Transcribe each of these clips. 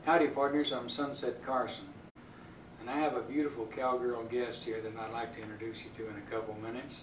Howdy partners, I'm Sunset Carson, and I have a beautiful cowgirl guest here that I'd like to introduce you to in a couple minutes.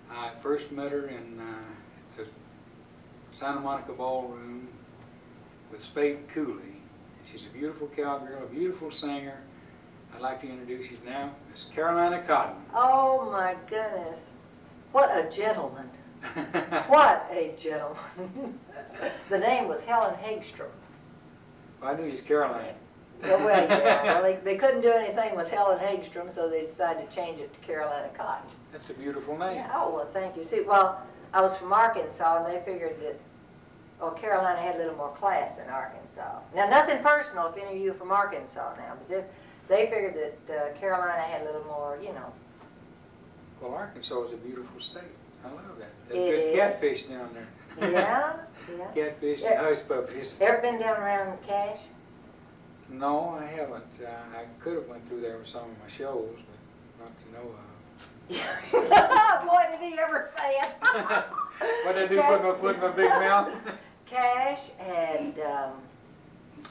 I first met her in the Santa Monica Ballroom with Spade Cooley. She's a beautiful cowgirl, a beautiful singer. I'd like to introduce you now, Miss Carolina Cotton. Oh my goodness, what a gentleman. What a gentleman. The name was Helen Hagstom. Well, I knew he's Caroline. Oh, well, yeah. Well, they couldn't do anything with Helen Hagstom, so they decided to change it to Carolina Cotton. That's a beautiful name. Yeah, oh, well, thank you. See, well, I was from Arkansas, and they figured that, well, Carolina had a little more class than Arkansas. Now, nothing personal if any of you are from Arkansas now, but they figured that Carolina had a little more, you know. Well, Arkansas is a beautiful state. I love that. There's It good is. catfish down there. Yeah, yeah. Catfish Yeah. and hush puppies. Ever been down around Cache? No, I haven't. I could have went through there with some of my shows, but not to know of. Boy, did he ever say it. What did I do, put my foot in my big mouth? Cache had,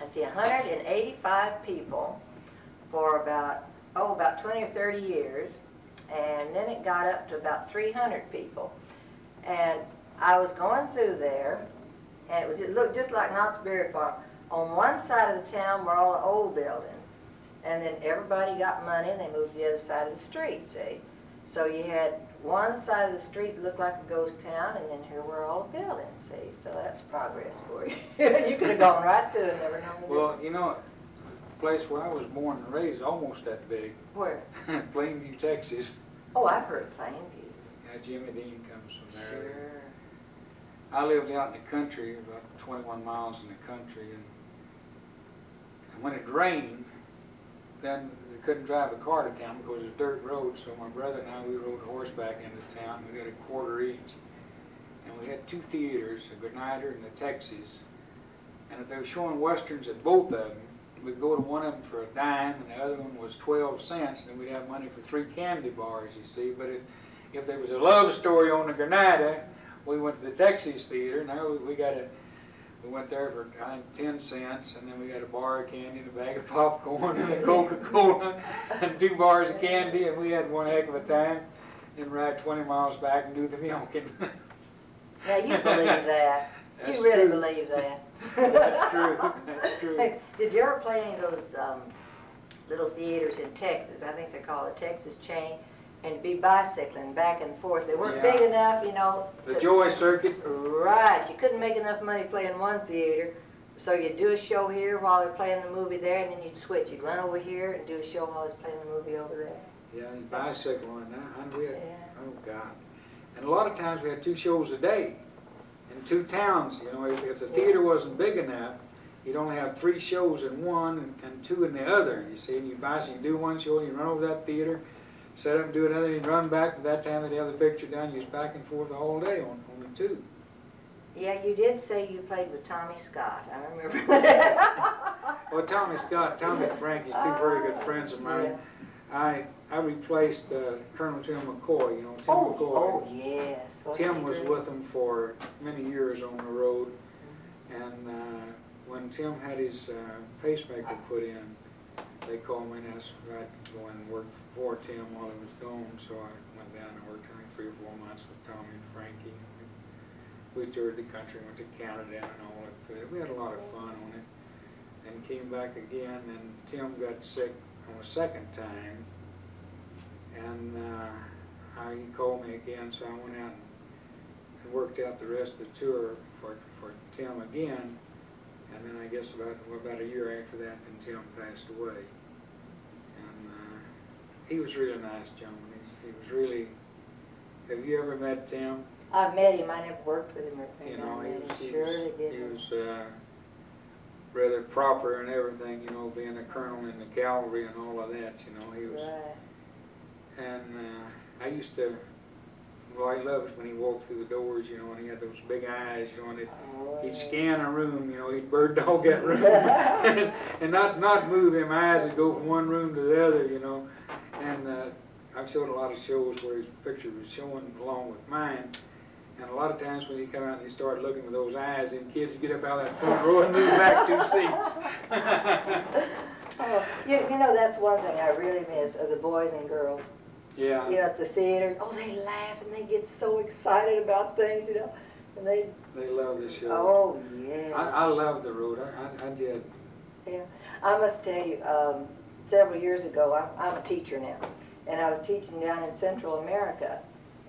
let's see, 185 people for about 20 or 30 years, and then it got up to about 300 people. And I was going through there, and it looked just like Knott's Berry Farm. On one side of the town were all the old buildings, and then everybody got money and they moved to the other side of the street, see? So you had one side of the street that looked like a ghost town, and then here were all the buildings, see? So that's progress for you. You could have gone right through and never known the Well, difference. you know, the place where I was born and raised is almost that big. Where? Plainview, Texas. Oh, I've heard Plainview. Yeah, Jimmy Dean comes from there. Sure. I lived out in the country, about 21 miles in the country, and when it rained, then we couldn't drive a car to town because it's dirt roads, so my brother and I, we rode horseback into town. We got a quarter each. And we had two theaters, a Grenadier and a Texas. And if they were showing westerns at both of them, we'd go to one of them for a dime, and the other one was 12 cents, and we'd have money for 3 candy bars, you see. But if there was a love story on the Grenadier, we went to the Texas theater. Now we went there for, I think, 10 cents, and then we got a bar of candy and a bag of popcorn and a Coca-Cola and 2 bars of candy, and we had one heck of a time. And ride 20 miles back and do the milking. Now, you believe that. That's You really true. believe that. That's true. That's true. Hey, did you ever play any of those little theaters in Texas? I think they call it Texas Chain. And be bicycling back and forth. They weren't Yeah. big enough, you know. The Joy Circuit. Right. You couldn't make enough money playing one theater. So you'd do a show here while they're playing the movie there, and then you'd switch. You'd run over here and do a show while they're playing the movie over there. Yeah, you bicycle on that. Yeah. Oh, God. And a lot of times we had 2 shows a day in 2 towns. You know, if the theater wasn't big enough, you'd only have 3 shows in one and 2 in the other. You see, and you bicycle, you do one show, you run over that theater, set up and do another, you'd run back. By that time, the other picture done, you was back and forth all day on the 2. Yeah, you did say you played with Tommy Scott. I remember that. Well, Tommy and Frank is 2 very good friends of mine. Yeah. I replaced Colonel Tim McCoy, you know, Tim Oh, McCoy. oh, yes. Wasn't Tim he was great? with them for many years on the road, and when Tim had his pacemaker put in, they called me and asked if I'd go in and work for Tim while he was gone, so I went down and worked, I think, 3 or 4 months with Tommy and Frankie. We toured the country, went to Canada and all that. We had a lot of fun on it, and came back again, and Tim got sick on a second time, and he called me again, so I went out and worked out the rest of the tour for Tim again, and then I guess about a year after that, then Tim passed away. And he was really nice, John. He was really. Have you ever met Tim? I've met him. I never worked with him or anything. You know, He was rather proper and everything. You know, being a colonel in the cavalry and all of that. You know, he was. Right. And I used to. Well, I loved when he walked through the doors, you know, and he had those big eyes, you know, and he'd scan a room, you know, he'd bird dog that room, and not move them eyes and go from one room to the other, you know. And I've showed a lot of shows where his picture was showing along with mine, And a lot of times when you come out and you start looking with those eyes, them kids get up out of that front row and move back 2 seats. Oh, you know, that's one thing I really miss of the boys and girls. Yeah. You know, at the theaters, oh, they laugh and they get so excited about things, you know, and they love the show. Oh, yeah. I love the road. I did. Yeah. I must tell you, several years ago, I'm a teacher now, and I was teaching down in Central America,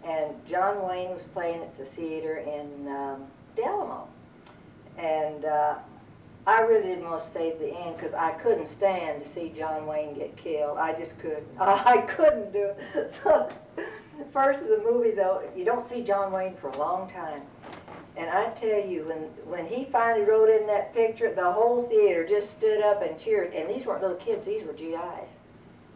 and John Wayne was playing at the theater in the Alamo. And I really didn't want to stay at the end because I couldn't stand to see John Wayne get killed. I just couldn't. I couldn't do it. So, first of the movie, though, you don't see John Wayne for a long time. And I tell you, when he finally rode in that picture, the whole theater just stood up and cheered. And these weren't little kids, these were GIs.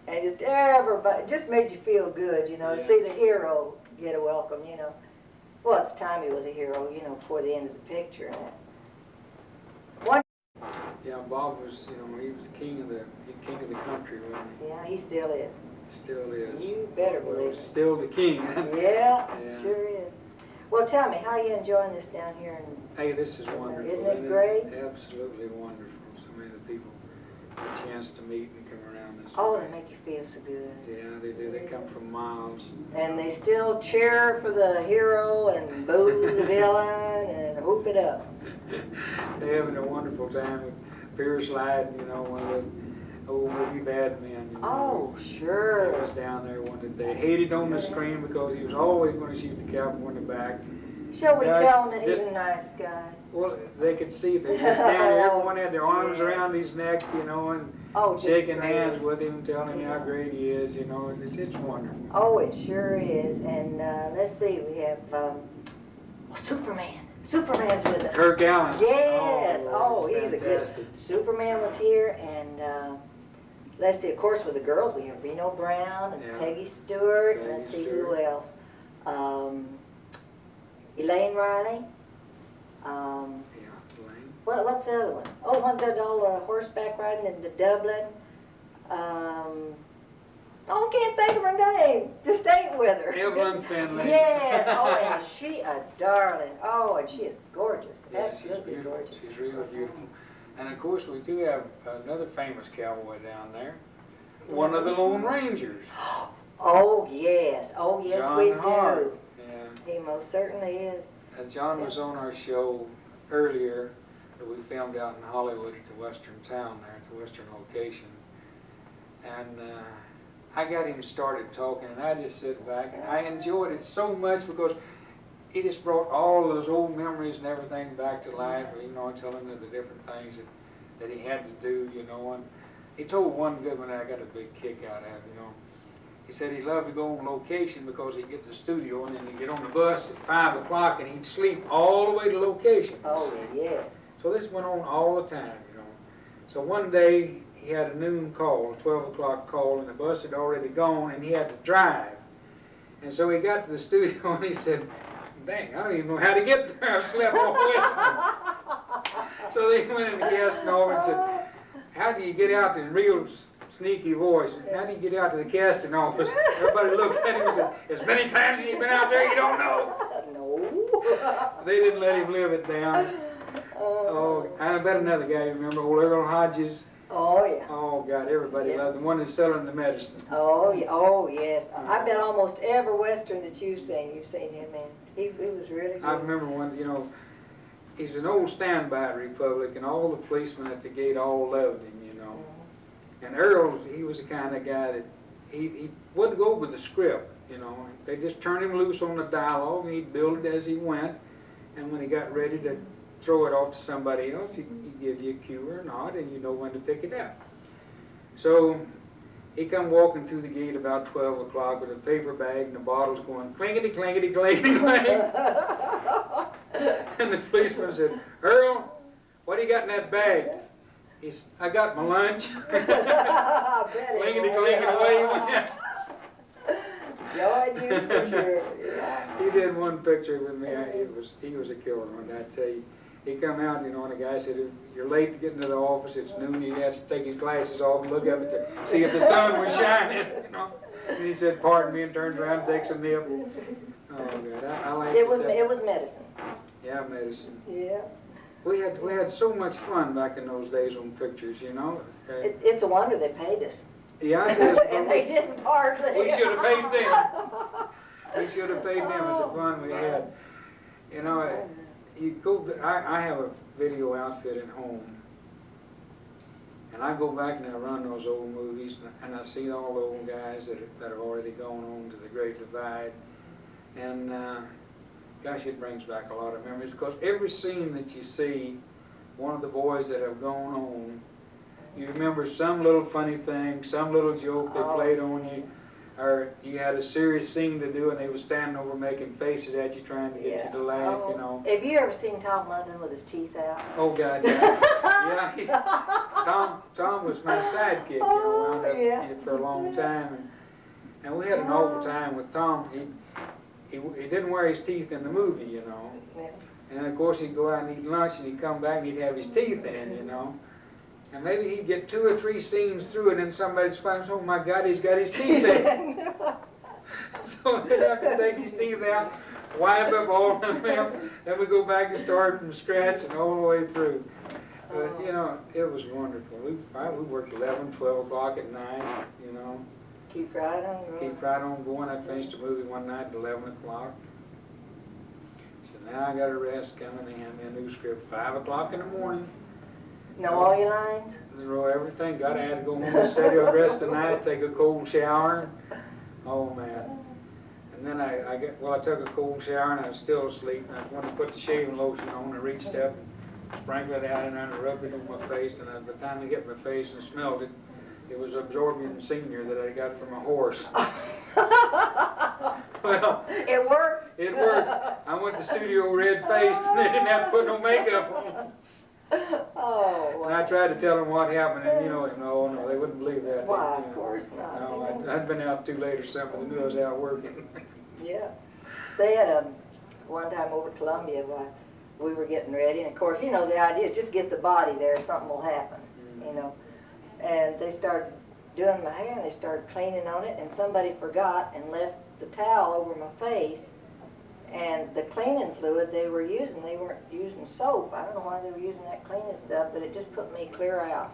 And just everybody, it just made you feel good, you know, to see the hero get a welcome, you know. Well, at the time he was a hero, you know, before the end of the picture. And one. Yeah, Bob was, you know, he was the king of the country, wasn't he? Yeah, he still is. Still is. You better believe it. Still the king. Yeah, sure is. Well, tell me, how are you enjoying this down here? Hey, this is wonderful. Isn't it great? Absolutely wonderful. So many of the people get a chance to meet and come around this Oh, way. they make you feel so good. Yeah, they do. They come from miles. And they still cheer for the hero and boo the villain and whoop it up. They're having a wonderful time with Pierce Lyden, you know, one of the old movie bad men. You know. Oh, sure. He was down there one day. They hated on the screen because he was always going to shoot the cowboy in the back. Shall we Gosh, tell him that he's just- a nice guy? Well, they could see they just down there. Everyone had their arms around his neck, you know, and Oh, just shaking great. hands with him, telling him how great he is, you know. It's wonderful. Oh, it sure is. And let's see, we have Superman. Superman's with us. Kirk Allen. Yes. Oh, he's a good. fantastic. Superman was here, and let's see. Of course, with the girls, we have Reno Brown and Yeah. Peggy Stewart, and Peggy let's see Stewart. who else. Elaine Riley. Yeah, Lane. What's the other one? Oh, one that all horseback riding in the Dublin. Oh, I can't think of her name. Just ain't with her. Evelyn Finley. Yes. Oh, and she a darling. Oh, and she is gorgeous. Yeah, she's Absolutely beautiful. gorgeous. She's real beautiful. And of course, we do have another famous cowboy down there. One of the Lone Rangers. Oh, yes. Oh, yes, John we Hart. do. Yeah. He most certainly is. John was on our show earlier that we filmed out in Hollywood at the Western town there, at the Western location. And I got him started talking, and I just sit back, and I enjoyed it so much because he just brought all those old memories and everything back to life, you know, telling him the different things that he had to do, you know. And he told one good one that I got a big kick out of, you know. He said he loved to go on location because he'd get to the studio and then he'd get on the bus at 5 o'clock and he'd sleep all the way to location. Oh, yes. So this went on all the time, you know. So one day he had a noon call, a 12 o'clock call, and the bus had already gone and he had to drive. And so he got to the studio and he said, dang, I don't even know how to get there. I slept all the way. So they went in the guest hall and said, how do you get out in real sneaky voice? How do you get out to the casting office? Everybody looked at him and said, as many times as you've been out there, you don't know. No. They didn't let him live it down. Oh, and I bet another guy, you remember, old Earl Hodges? Oh, yeah. Oh, God, everybody loved him. The one that's selling the medicine. Oh, yeah. Oh, yes. I bet almost every Western that you've seen him in. He was really good. I remember one, you know, he's an old standby Republic, and all the policemen at the gate all loved him, you know. And Earl, he was the kind of guy that he wouldn't go with the script, you know. They just turned him loose on the dialogue, and he'd build it as he went. And when he got ready to throw it off to somebody else, he'd give you a cue or a nod, and you know when to pick it up. So he come walking through the gate about 12 o'clock with a paper bag and the bottles going clinkety, clinkety, clinkety, clink. And the policeman said, Earl, what do you got in that bag? He said, I got my lunch. Clinkety, clinkety, away he went. Joy juice for sure. Yeah. He did one picture with me. He was a killer one, I tell you. He come out, you know, and the guy said, if you're late to get into the office, it's noon, he has to take his glasses off and look up at the, see if the sun was shining, you know. And he said, pardon me, and turns around and takes a nip. Oh, God, I like It was medicine. Yeah, medicine. Yeah. We had so much fun back in those days on pictures, you know. It's a wonder they paid us. Yeah, it is. And they didn't hardly. We should have paid them. We should have paid them at the fun we had. You know, you go. I have a video outfit at home, and I go back and I run those old movies, and I see all the old guys that have already gone on to the Great Divide, and gosh, it brings back a lot of memories, because every scene that you see, one of the boys that have gone on, you remember some little funny thing, some little joke they played on you, or you had a serious scene to do and they were standing over making faces at you trying to get you to laugh, you know. Have you ever seen Tom London with his teeth out? Oh, God, yeah. Yeah, Tom was my sidekick, you know, wound up for a long time. And we had an awful time with Tom. He didn't wear his teeth in the movie, you know. And of course he'd go out and eat lunch and he'd come back and he'd have his teeth in, you know. And maybe he'd get 2 or 3 scenes through it and somebody'd find, oh my God, he's got his teeth in. So he'd have to take his teeth out, wipe up all of them, then we go back and start from scratch and all the way through. But, you know, it was wonderful. We worked 11, 12 o'clock at night, you know. Keep right on going. Keep right on going. I finished a movie one night at 11 o'clock. So now I got to rest, come in and hand me a new script, 5 o'clock in the morning. Know all your lines? Know everything. I had to go home and study the rest of the night, take a cold shower. Oh, man. And then I took a cold shower and I was still asleep. And I wanted to put the shaving lotion on. I reached up, sprinkled it out, and I rubbed it on my face. And by the time I get my face and smelled it, it was Absorbent Senior that I got from a horse. Well, it worked. It worked. I went to studio red-faced and they didn't have to put no makeup on. Oh. And I tried to tell them what happened, and you know, no, they wouldn't believe that. Why, of course not. No, I'd been out too late or something. They knew I was out working. Yeah. They had one time over at Columbia, we were getting ready, and of course, you know, the idea is just get the body there, something will happen, you know. And they started doing my hair, and they started cleaning on it, and somebody forgot and left the towel over my face. And the cleaning fluid they weren't using soap. I don't know why they were using that cleaning stuff, but it just put me clear out.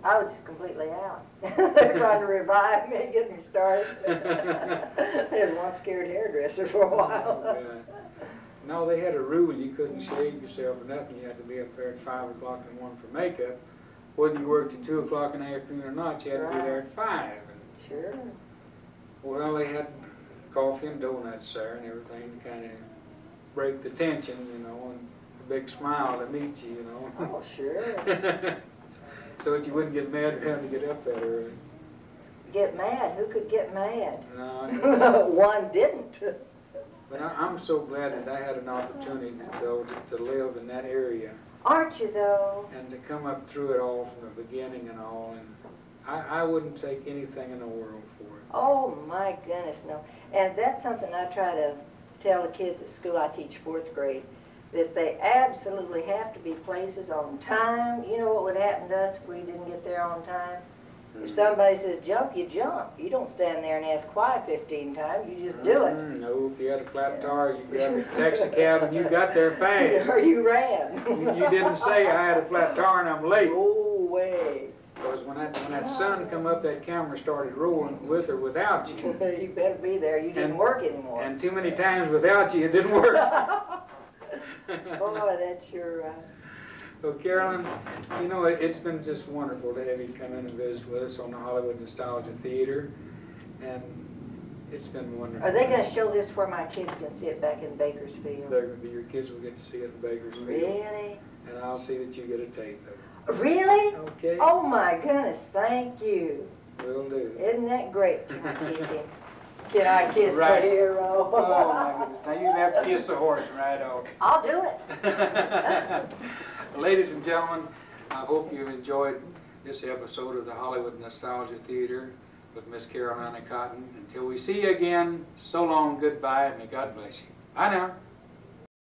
I was just completely out. They were trying to revive me, get me started. There was one scared hairdresser for a while. Oh, no, they had a rule. You couldn't shave yourself or nothing. You had to be up there at 5 o'clock in the morning for makeup. Whether you worked at 2 o'clock in the afternoon or not, you had to be there at 5. Sure. Well, they had coffee and donuts there and everything to kind of break the tension, you know, and a big smile to meet you, you know. Oh, sure. So that you wouldn't get mad at having to get up that early. Get mad? Who could get mad? No, one didn't. But I'm so glad that I had an opportunity to live in that area. Aren't you, though? And to come up through it all from the beginning and all. And I wouldn't take anything in the world for it. Oh, my goodness, no. And that's something I try to tell the kids at school. I teach 4th grade, that they absolutely have to be places on time. You know what would happen to us if we didn't get there on time? If somebody says jump, you jump. You don't stand there and ask why 15 times. You just do it. No, if you had a flat tire, you got a taxi cab and you got there fast. Or you ran. You didn't say I had a flat tire and I'm late. No way. Because when that sun come up, that camera started rolling with or without you. You better be there. You didn't work anymore. And too many times without you, it didn't work. Boy, that's your... Well, Carolyn, you know, it's been just wonderful to have you come in and visit with us on the Hollywood Nostalgia Theater. And it's been wonderful. Are they going to show this where my kids can see it back in Bakersfield? Your kids will get to see it in Bakersfield. Really? And I'll see that you get a tape of it. Really? Okay. Oh my goodness, thank you. Will do. Isn't that great? Can I kiss him? Can I kiss Right. the hero? Oh my goodness. Now you have to kiss the horse right off. I'll do it. Ladies and gentlemen, I hope you enjoyed this episode of the Hollywood Nostalgia Theater with Miss Carolina Cotton. Until we see you again, so long, goodbye, and may God bless you. Bye now.